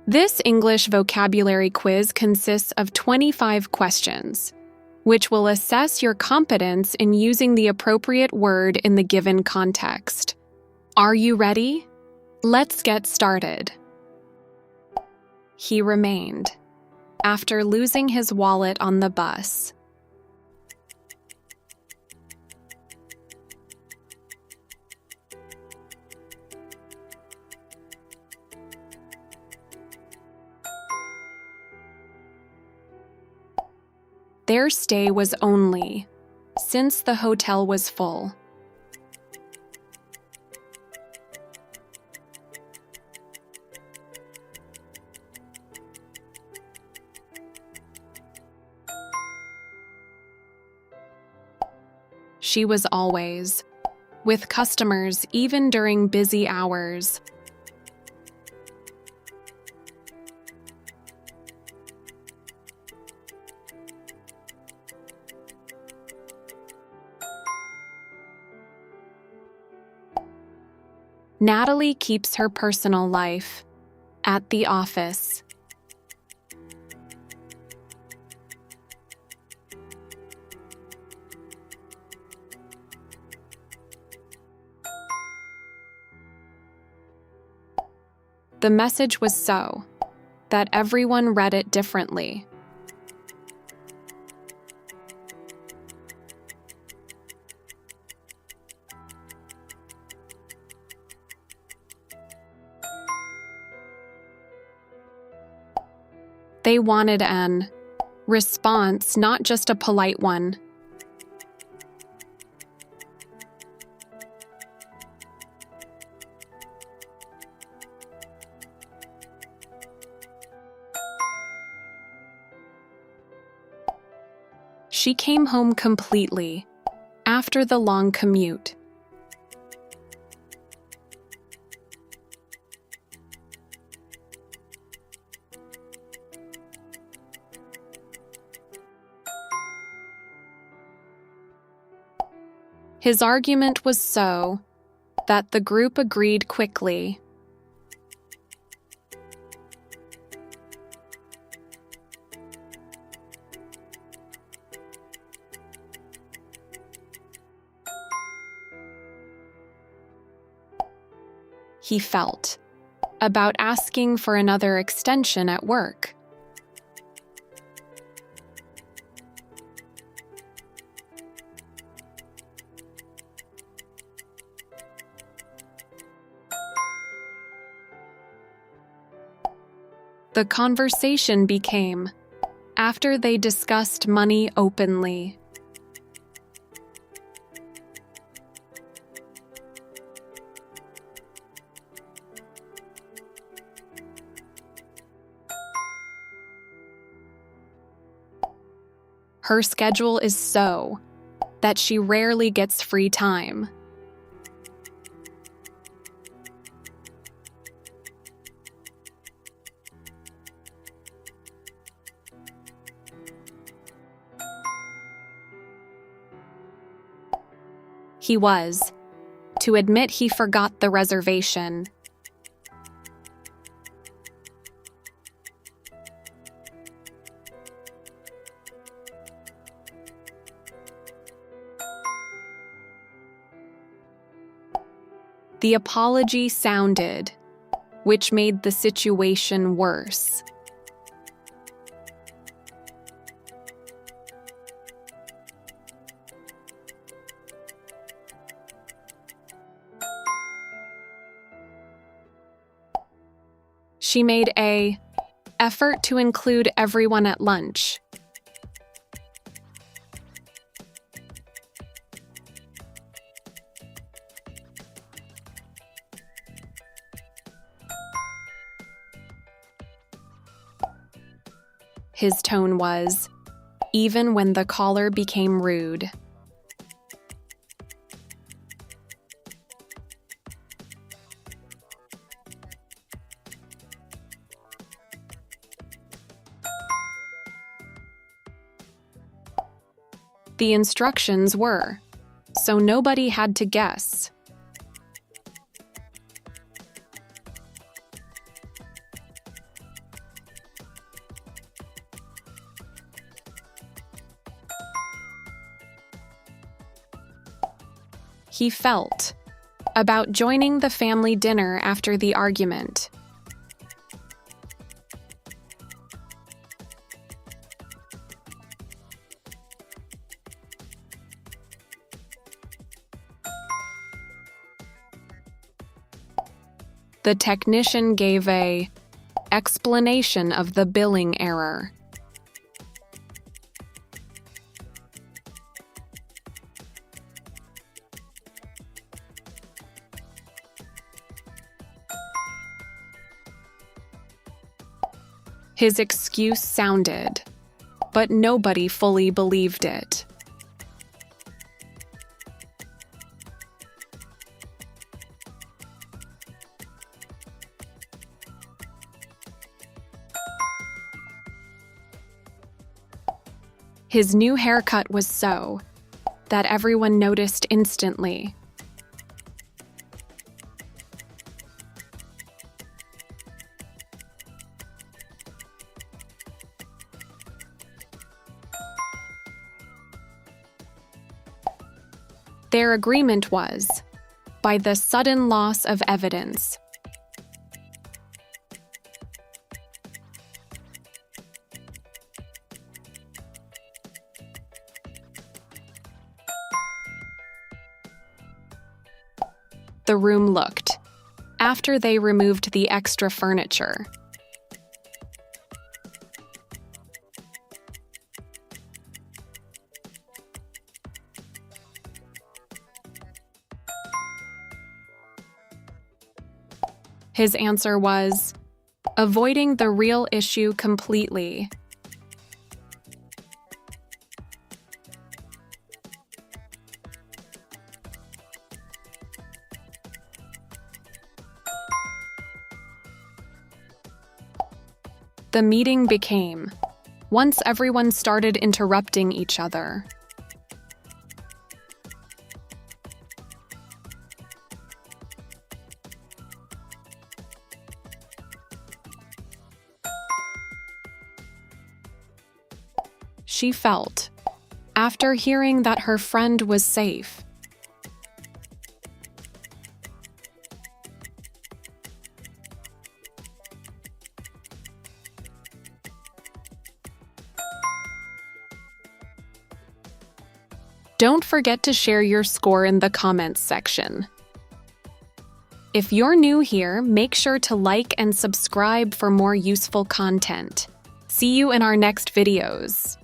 This English vocabulary quiz consists of 25 questions, which will assess your competence in using the appropriate word in the given context. Are you ready? Let's get started. He remained, after losing his wallet on the bus. Their stay was only, since the hotel was full. She was always, with customers even during busy hours. Natalie keeps her personal life at the office. The message was so that everyone read it differently. They wanted an response, not just a polite one. She came home completely after the long commute. His argument was so that the group agreed quickly. He felt about asking for another extension at work. The conversation became after they discussed money openly. Her schedule is so that she rarely gets free time. He was to admit he forgot the reservation. The apology sounded, which made the situation worse. She made an effort to include everyone at lunch. His tone was, even when the caller became rude. The instructions were, so nobody had to guess. he felt about joining the family dinner after the argument. The technician gave an explanation of the billing error. His excuse sounded, but nobody fully believed it. His new haircut was so that everyone noticed instantly. Their agreement was by the sudden loss of evidence. The room looked after they removed the extra furniture. His answer was avoiding the real issue completely. The meeting became, once everyone started interrupting each other. She felt, after hearing that her friend was safe. Don't forget to share your score in the comments section. If you're new here, make sure to like and subscribe for more useful content. See you in our next videos.